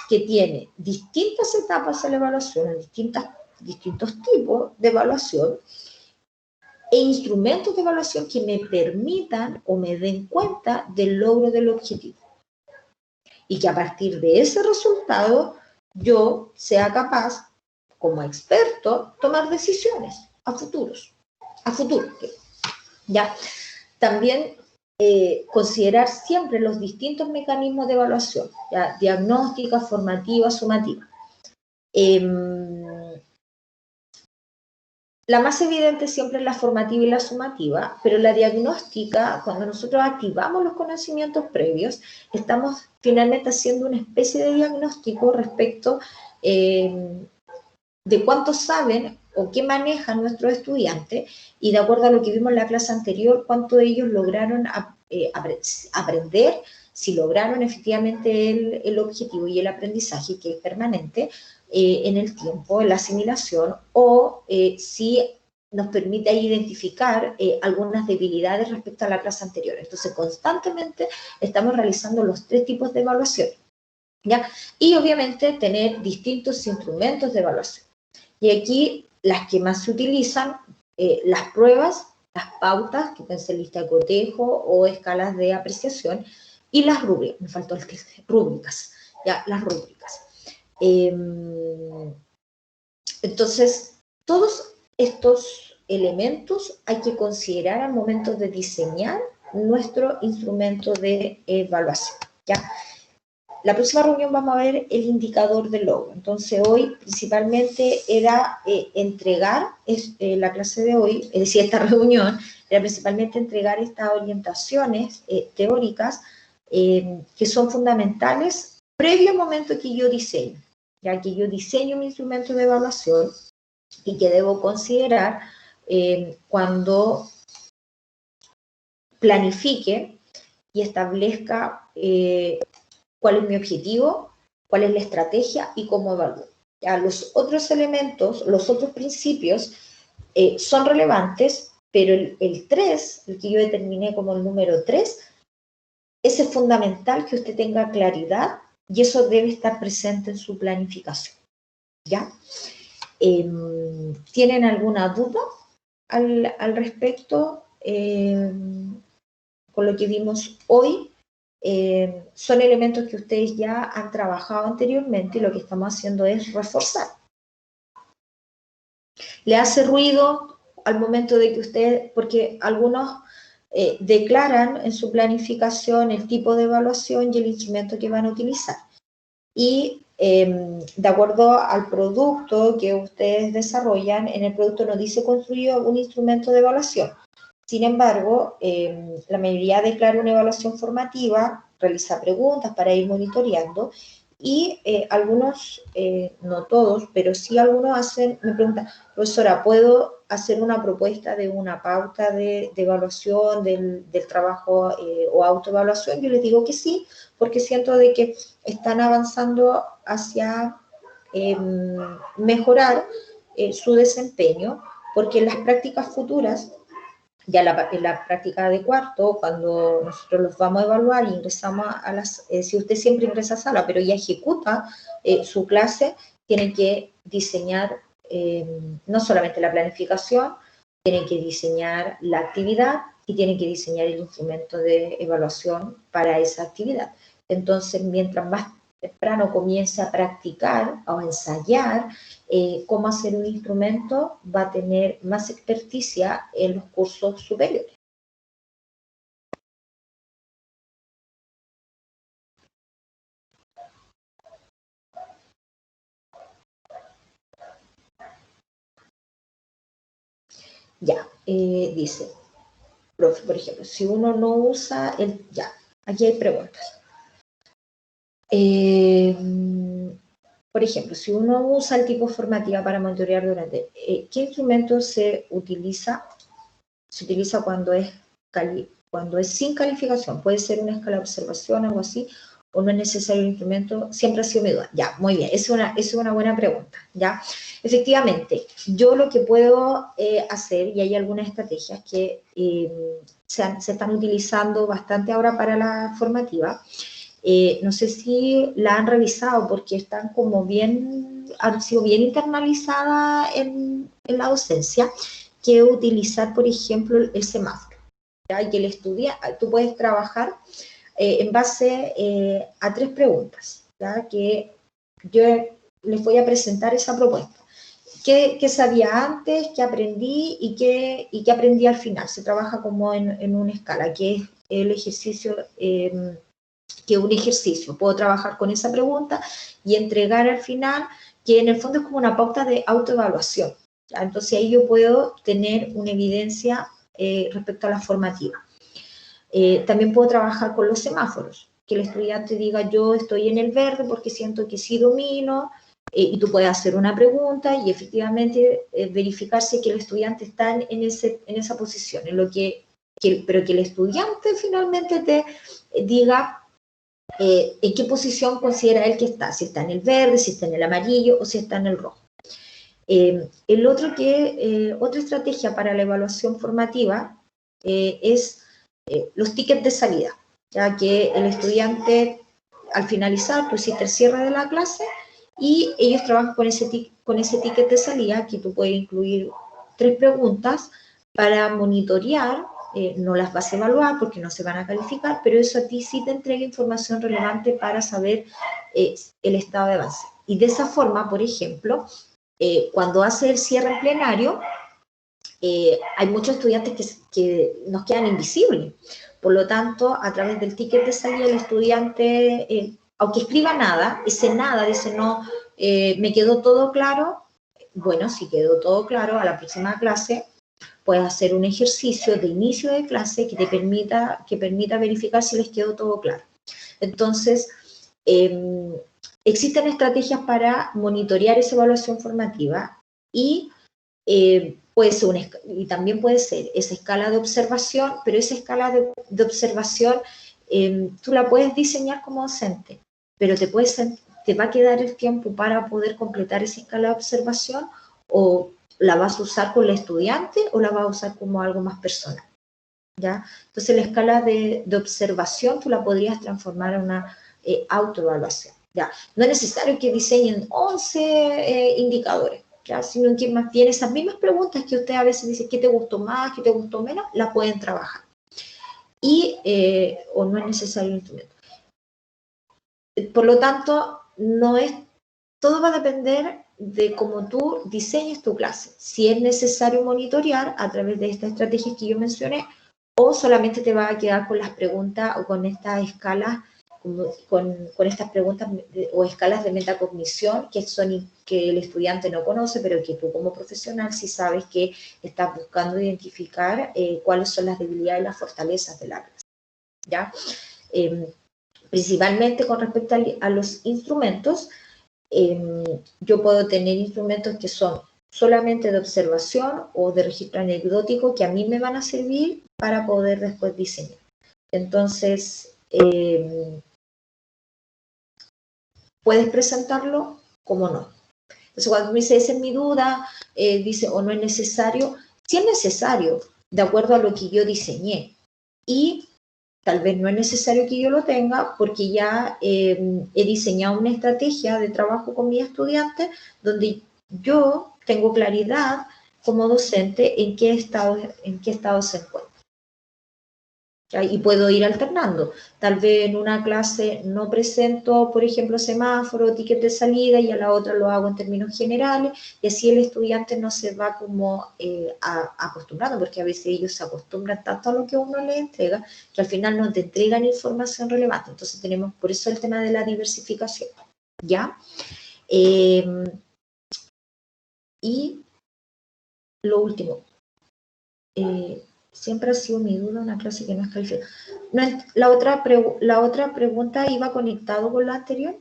que tiene distintas etapas de la evaluación, distintos tipos de evaluación, e instrumentos de evaluación que me permitan o me den cuenta del logro del objetivo. Y que a partir de ese resultado yo sea capaz, como experto, tomar decisiones a futuro. ¿Ya? También considerar siempre los distintos mecanismos de evaluación, ¿ya? Diagnóstica, formativa, sumativa. La más evidente siempre es la formativa y la sumativa, pero la diagnóstica, cuando nosotros activamos los conocimientos previos, estamos finalmente haciendo una especie de diagnóstico respecto de cuánto saben o qué manejan nuestros estudiantes, y de acuerdo a lo que vimos en la clase anterior, cuánto ellos lograron aprender, si lograron efectivamente el objetivo y el aprendizaje, que es permanente, en el tiempo, en la asimilación, o si nos permite identificar algunas debilidades respecto a la clase anterior. Entonces, constantemente estamos realizando los 3 tipos de evaluación, ¿ya? Y obviamente tener distintos instrumentos de evaluación. Y aquí las que más se utilizan, las pruebas, las pautas, que pueden ser lista de cotejo o escalas de apreciación, y las rúbricas, me faltó el que rúbricas, ya, las rúbricas. Entonces, todos estos elementos hay que considerar al momento de diseñar nuestro instrumento de evaluación, ¿ya? la próxima reunión vamos a ver el indicador del logro. Entonces, hoy principalmente era entregar, la clase de hoy, es decir, esta reunión, era principalmente entregar estas orientaciones teóricas que son fundamentales previo al momento que yo diseño, ya que yo diseño mi instrumento de evaluación y que debo considerar cuando planifique y establezca cuál es mi objetivo, cuál es la estrategia y cómo evalúo. Ya, los otros elementos, los otros principios son relevantes, pero el 3, el que yo determiné como el número 3, ese es fundamental que usted tenga claridad y eso debe estar presente en su planificación. ¿Ya? ¿Tienen alguna duda al respecto con lo que vimos hoy? Son elementos que ustedes ya han trabajado anteriormente y lo que estamos haciendo es reforzar. ¿Le hace ruido al momento de que usted, porque algunos declaran en su planificación el tipo de evaluación y el instrumento que van a utilizar? Y de acuerdo al producto que ustedes desarrollan, en el producto no dice construir un instrumento de evaluación. Sin embargo, la mayoría declara una evaluación formativa, realiza preguntas para ir monitoreando y algunos, no todos, pero sí algunos me preguntan, profesora, ¿puedo hacer una propuesta de una pauta de evaluación del trabajo o autoevaluación? Yo les digo que sí, porque siento de que están avanzando hacia mejorar su desempeño, porque en las prácticas futuras, ya en la práctica de cuarto, cuando nosotros los vamos a evaluar y ingresamos a las, si usted siempre ingresa a sala, pero ya ejecuta su clase, tiene que diseñar no solamente la planificación, tiene que diseñar la actividad y tiene que diseñar el instrumento de evaluación para esa actividad. Entonces, mientras más temprano comience a practicar o a ensayar cómo hacer un instrumento, va a tener más experticia en los cursos superiores. Ya, dice, profe, por ejemplo, si uno no usa ya, aquí hay preguntas. Por ejemplo, si uno usa el tipo formativa para monitorear durante, ¿qué instrumento se utiliza? Se utiliza cuando es sin calificación, puede ser una escala de observación, algo así, o no es necesario el instrumento, siempre ha sido mi duda. Ya, muy bien, es una buena pregunta, ¿ya? Efectivamente, yo lo que puedo hacer, y hay algunas estrategias que se están utilizando bastante ahora para la formativa, no sé si la han revisado porque están como han sido bien internalizadas en la docencia, que utilizar, por ejemplo, el semáforo. ¿Ya? Y que el estudiante, tú puedes trabajar en base a 3 preguntas, ¿ya? Que yo les voy a presentar esa propuesta. ¿Qué sabía antes? ¿Qué aprendí? ¿Y qué aprendí al final? Se trabaja como en una escala, que es el ejercicio, que un ejercicio. Puedo trabajar con esa pregunta y entregar al final, que en el fondo es como una pauta de autoevaluación. ¿Ya? Entonces ahí yo puedo tener una evidencia respecto a la formativa. También puedo trabajar con los semáforos, que el estudiante diga yo estoy en el verde porque siento que sí domino, y tú puedes hacer una pregunta y efectivamente verificarse que el estudiante está en esa posición, pero que el estudiante finalmente te diga en qué posición considera él que está, si está en el verde, si está en el amarillo o si está en el rojo. Otra estrategia para la evaluación formativa es los tickets de salida, ya que el estudiante al finalizar, tú hiciste el cierre de la clase y ellos trabajan con ese ticket de salida, que tú puedes incluir 3 preguntas para monitorear. No las vas a evaluar porque no se van a calificar, pero eso a ti sí te entrega información relevante para saber el estado de avance. Y de esa forma, por ejemplo, cuando hace el cierre en plenario, hay muchos estudiantes que nos quedan invisibles. Por lo tanto, a través del ticket de salida, el estudiante aunque escriba nada, ese nada dice no, me quedó todo claro. Bueno, si quedó todo claro, a la próxima clase puedes hacer un ejercicio de inicio de clase que te permita verificar si les quedó todo claro. Entonces, existen estrategias para monitorear esa evaluación formativa y puede ser y también puede ser esa escala de observación, pero esa escala de observación tú la puedes diseñar como docente, pero te va a quedar el tiempo para poder completar esa escala de observación, o la vas a usar con el estudiante o la vas a usar como algo más personal, ¿ya? Entonces la escala de observación tú la podrías transformar en una autoevaluación, ¿ya? No es necesario que diseñen 11 indicadores, ¿ya? Sino que más bien esas mismas preguntas que usted a veces dice, ¿qué te gustó más, qué te gustó menos?, las pueden trabajar. Y, o no es necesario un instrumento. Por lo tanto, todo va a depender de cómo tú diseñes tu clase. Si es necesario monitorear a través de estas estrategias que yo mencioné, o solamente te va a quedar con las preguntas o con estas escalas, con estas preguntas o escalas de metacognición que el estudiante no conoce, pero que tú como profesional sí sabes que estás buscando identificar cuáles son las debilidades y las fortalezas de la clase, ¿ya? Principalmente con respecto a los instrumentos, yo puedo tener instrumentos que son solamente de observación o de registro anecdótico que a mí me van a servir para poder después diseñar. Entonces, puedes presentarlo como no. Entonces, cuando me dice, esa es mi duda, dice, o no es necesario, sí es necesario, de acuerdo a lo que yo diseñé. Y tal vez no es necesario que yo lo tenga porque ya he diseñado una estrategia de trabajo con mis estudiantes donde yo tengo claridad como docente en qué estado se encuentra, ¿ya? Y puedo ir alternando. Tal vez en una clase no presento, por ejemplo, semáforo, ticket de salida, y a la otra lo hago en términos generales, y así el estudiante no se va como acostumbrando, porque a veces ellos se acostumbran tanto a lo que uno les entrega, que al final no te entregan información relevante. Entonces tenemos, por eso el tema de la diversificación, ¿ya? Y lo último, siempre ha sido mi duda una clase que no es calificada. La otra pregunta iba conectado con la anterior.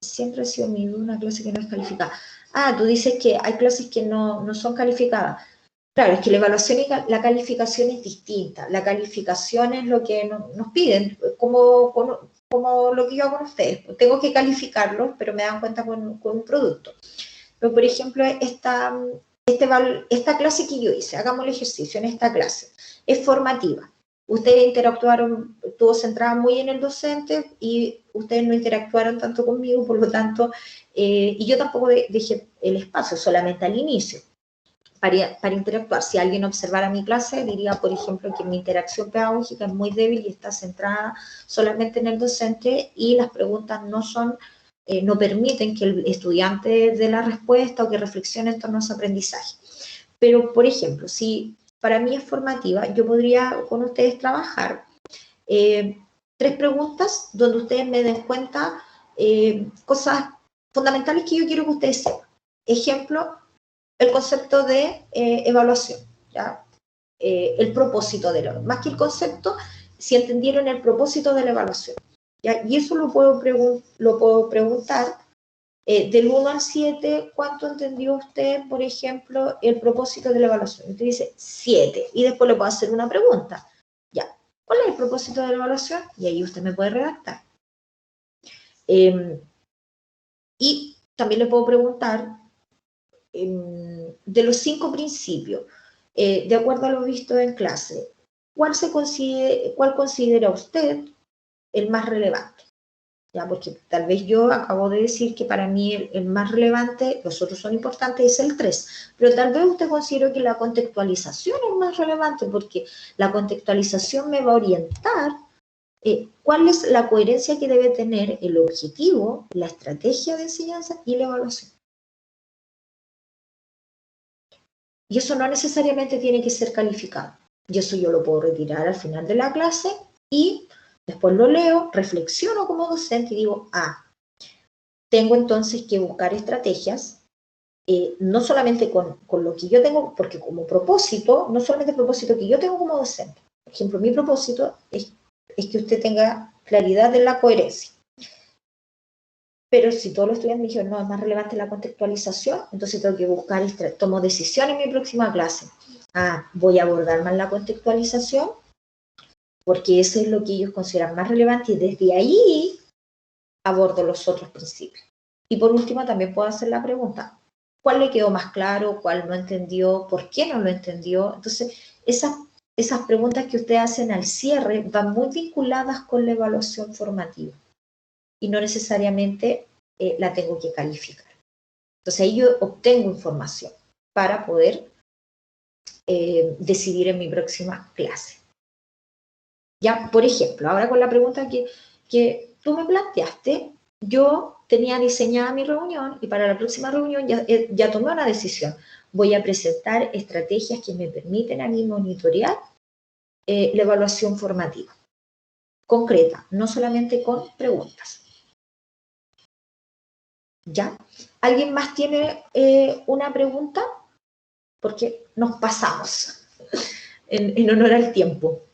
Siempre ha sido mi duda una clase que no es calificada. Ah, tú dices que hay clases que no son calificadas. Claro, es que la evaluación y la calificación es distinta. La calificación es lo que nos piden, como lo que yo hago con ustedes. Tengo que calificarlo, pero me dan cuenta con un producto. Pero, por ejemplo, esta clase que yo hice, hagamos el ejercicio en esta clase, es formativa. Ustedes estuvo centrada muy en el docente y ustedes no interactuaron tanto conmigo, por lo tanto, y yo tampoco dejé el espacio, solamente al inicio, para interactuar. Si alguien observara mi clase, diría, por ejemplo, que mi interacción pedagógica es muy débil y está centrada solamente en el docente y las preguntas no permiten que el estudiante dé la respuesta o que reflexione en torno a su aprendizaje. Pero, por ejemplo, si para mí es formativa, yo podría con ustedes trabajar 3 preguntas donde ustedes me den cuenta cosas fundamentales que yo quiero que ustedes sepan. Ejemplo, el concepto de evaluación, ¿ya? El propósito de la, más que el concepto, si entendieron el propósito de la evaluación, ¿ya? Y eso lo puedo preguntar del 1 al 7, ¿cuánto entendió usted, por ejemplo, el propósito de la evaluación? Usted dice 7, y después le puedo hacer una pregunta, ¿ya? ¿Cuál es el propósito de la evaluación? Y ahí usted me puede redactar. Y también le puedo preguntar, de los 5 principios, de acuerdo a lo visto en clase, ¿cuál considera usted el más relevante? ¿Ya? Porque tal vez yo acabo de decir que para mí el más relevante, los otros son importantes, es el 3, pero tal vez usted considere que la contextualización es más relevante, porque la contextualización me va a orientar cuál es la coherencia que debe tener el objetivo, la estrategia de enseñanza y la evaluación. Y eso no necesariamente tiene que ser calificado. Y eso yo lo puedo retirar al final de la clase y Después lo leo, reflexiono como docente y digo, tengo entonces que buscar estrategias, no solamente con lo que yo tengo, porque como propósito, no solamente el propósito que yo tengo como docente. Por ejemplo, mi propósito es que usted tenga claridad en la coherencia. Pero si todos los estudiantes me dijeron, no, es más relevante la contextualización, entonces tengo que buscar, tomo decisión en mi próxima clase. Voy a abordar más la contextualización, porque eso es lo que ellos consideran más relevante, y desde ahí abordo los otros principios. Y por último, también puedo hacer la pregunta, ¿cuál le quedó más claro? ¿Cuál no entendió? ¿Por qué no lo entendió? Entonces, esas preguntas que ustedes hacen al cierre van muy vinculadas con la evaluación formativa y no necesariamente la tengo que calificar. Entonces, ahí yo obtengo información para poder decidir en mi próxima clase. Ya, por ejemplo, ahora con la pregunta que tú me planteaste, yo tenía diseñada mi reunión y para la próxima reunión ya tomé una decisión. Voy a presentar estrategias que me permiten a mí monitorear la evaluación formativa, concreta, no solamente con preguntas. ¿Ya? ¿Alguien más tiene una pregunta? Porque nos pasamos en honor al tiempo.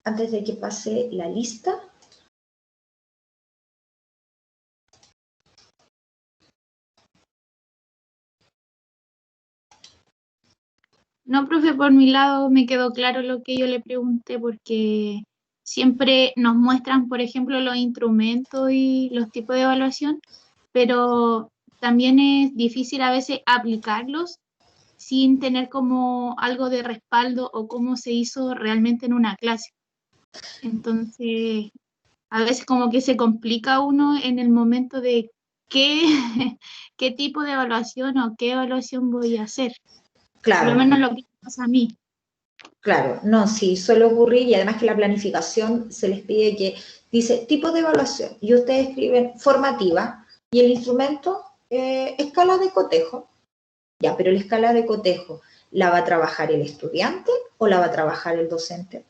Antes de que pase la lista. No, profe, por mi lado me quedó claro lo que yo le pregunté, porque siempre nos muestran, por ejemplo, los instrumentos y los tipos de evaluación, pero también es difícil a veces aplicarlos sin tener como algo de respaldo o cómo se hizo realmente en una clase. Entonces, a veces como que se complica uno en el momento de qué, qué tipo de evaluación o qué evaluación voy a hacer. Por lo Claro, menos lo que pasa a mí. claro, no, sí, suele ocurrir y además que la planificación se les pide que dice tipo de evaluación y ustedes escriben formativa y el instrumento escala de cotejo. Ya, pero la escala de cotejo, ¿la va a trabajar el estudiante o la va a trabajar el docente?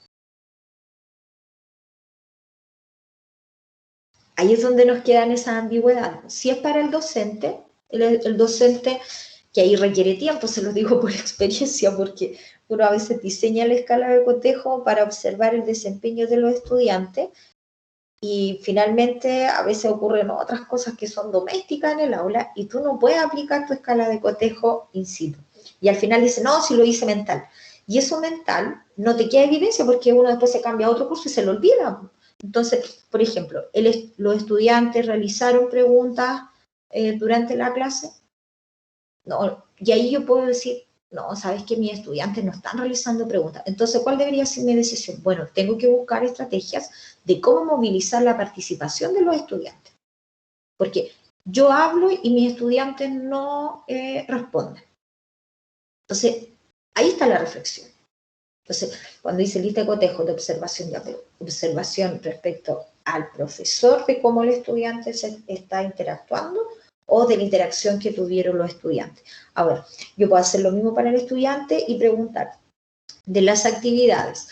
Ahí es donde nos quedan esas ambigüedades. Si es para el docente, el docente, que ahí requiere tiempo, se lo digo por experiencia, porque uno a veces diseña la escala de cotejo para observar el desempeño de los estudiantes y finalmente a veces ocurren otras cosas que son domésticas en el aula y tú no puedes aplicar tu escala de cotejo in situ. Y al final dice, no, si lo hice mental. Y eso mental no te queda evidencia porque uno después se cambia a otro curso y se lo olvida. Entonces, por ejemplo, los estudiantes realizaron preguntas durante la clase. No, y ahí yo puedo decir, no, sabes que mis estudiantes no están realizando preguntas. Entonces, ¿cuál debería ser mi decisión? Bueno, tengo que buscar estrategias de cómo movilizar la participación de los estudiantes. Porque yo hablo y mis estudiantes no responden. Entonces, ahí está la reflexión. Entonces, cuando dice lista de cotejo de observación, observación respecto al profesor de cómo el estudiante se está interactuando o de la interacción que tuvieron los estudiantes. Ahora, yo puedo hacer lo mismo para el estudiante y preguntar de las actividades,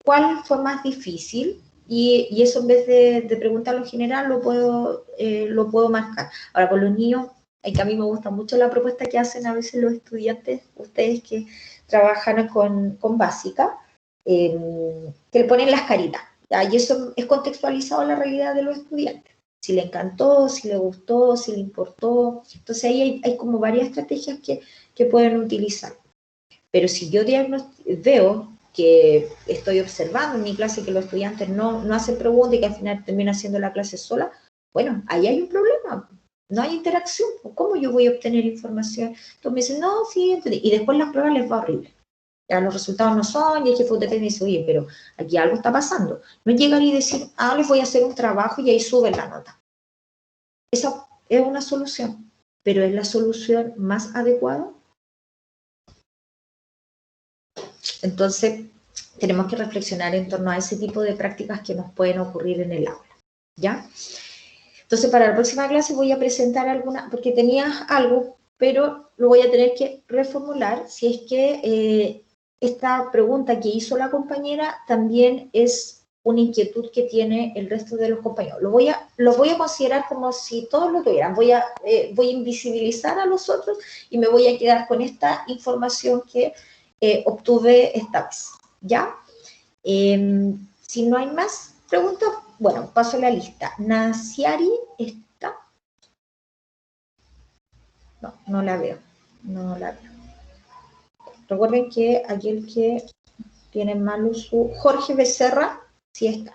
¿cuál fue más difícil? Y eso en vez de preguntarlo en general lo puedo marcar. Ahora, con los niños, que a mí me gusta mucho la propuesta que hacen a veces los estudiantes, ustedes que trabajan con básica, que le ponen las caritas, ¿ya? Y eso es contextualizado a la realidad de los estudiantes. Si le encantó, si le gustó, si le importó. Entonces ahí hay como varias estrategias que pueden utilizar. Pero si yo veo que estoy observando en mi clase que los estudiantes no hacen preguntas y que al final termina haciendo la clase sola, bueno, ahí hay un problema. No hay interacción. ¿Cómo yo voy a obtener información? Entonces me dicen, no, sí, entendí. Y después las pruebas les va horrible. Ya los resultados no son, y el jefe de UTT me dice, oye, pero aquí algo está pasando. No llegan y decir, les voy a hacer un trabajo y ahí suben la nota. Esa es una solución, pero ¿es la solución más adecuada? Entonces, tenemos que reflexionar en torno a ese tipo de prácticas que nos pueden ocurrir en el aula, ¿ya? Entonces, para la próxima clase voy a presentar alguna, porque tenía algo pero lo voy a tener que reformular si es que esta pregunta que hizo la compañera también es una inquietud que tiene el resto de los compañeros. Lo voy a considerar como si todos lo tuvieran. Voy a invisibilizar a los otros y me voy a quedar con esta información que obtuve esta vez, ¿ya? Si no hay más preguntas, bueno, paso a la lista. Naciari está. No, no la veo. No la veo. Recuerden que aquel que tiene mal uso, Jorge Becerra, sí está.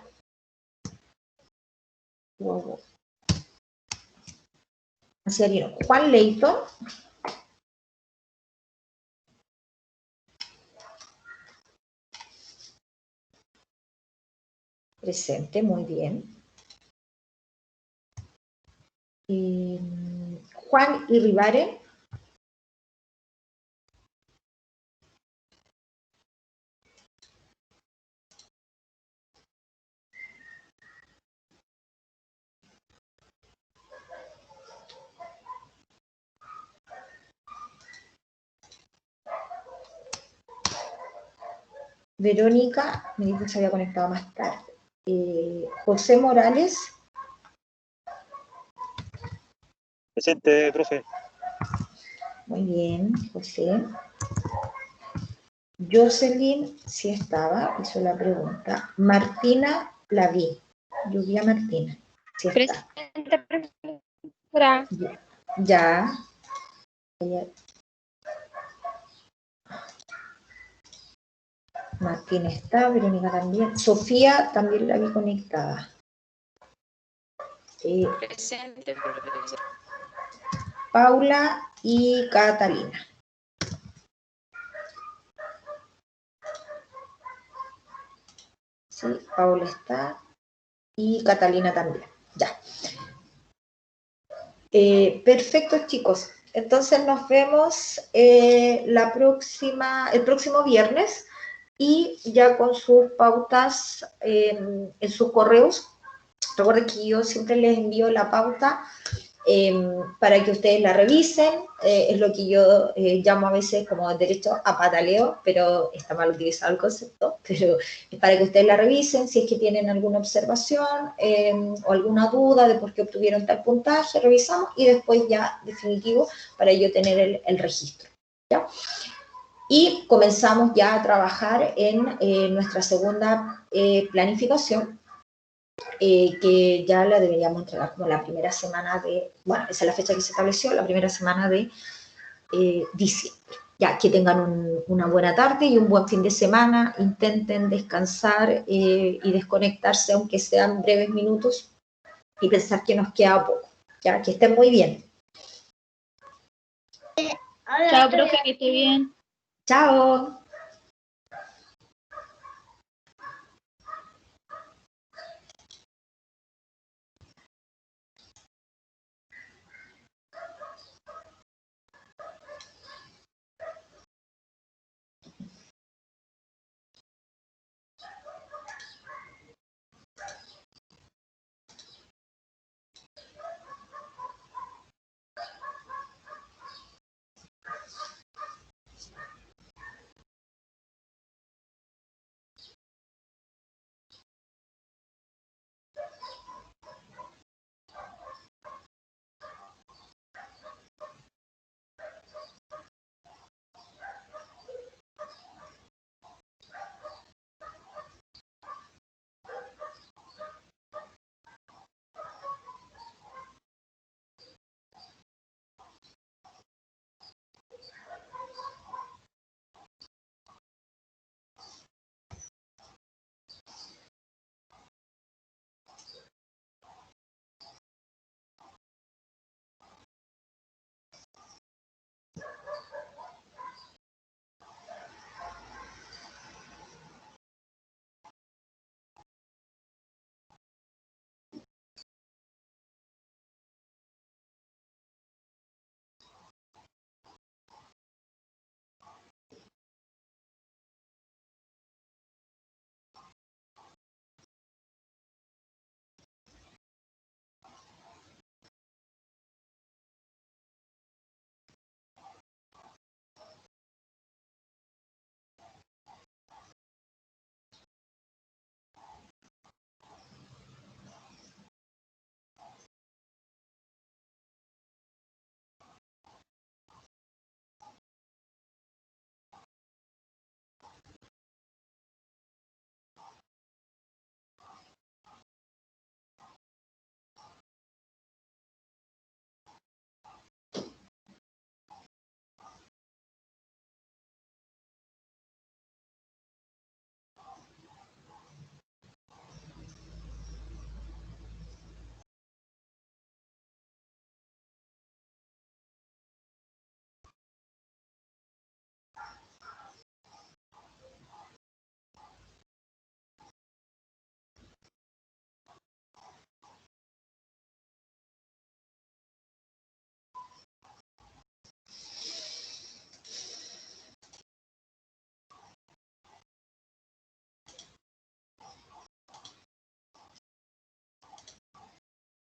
Wow. Naciari no. Juan Leighton. Presente, muy bien. Juan Irribare. Verónica, me dijo que se había conectado más tarde. José Morales. Presente, profe. Muy bien, José. Jocelyn, sí estaba, hizo la pregunta. Martina, la vi. Yo vi a Martina. Sí está. Presente, profesora. Ya. Martina está, Verónica también. Sofía también la vi conectada. Presente, profesora. Paula y Catalina. Sí, Paula está y Catalina también. Ya. Perfecto, chicos. Entonces nos vemos el próximo viernes y ya con sus pautas en sus correos. Recuerden que yo siempre les envío la pauta para que ustedes la revisen. Es lo que yo llamo a veces como derecho a pataleo, pero está mal utilizado el concepto, pero es para que ustedes la revisen. Si es que tienen alguna observación o alguna duda de por qué obtuvieron tal puntaje, revisamos y después ya definitivo para yo tener el registro, ¿ya? Y comenzamos ya a trabajar en nuestra segunda planificación, que ya la deberíamos entregar como la primera semana de, bueno, esa es la fecha que se estableció, la primera semana de diciembre. Ya, que tengan una buena tarde y un buen fin de semana, intenten descansar y desconectarse, aunque sean breves minutos, y pensar que nos queda poco. Ya, que estén muy bien. Chao, profe, que esté bien. Chao.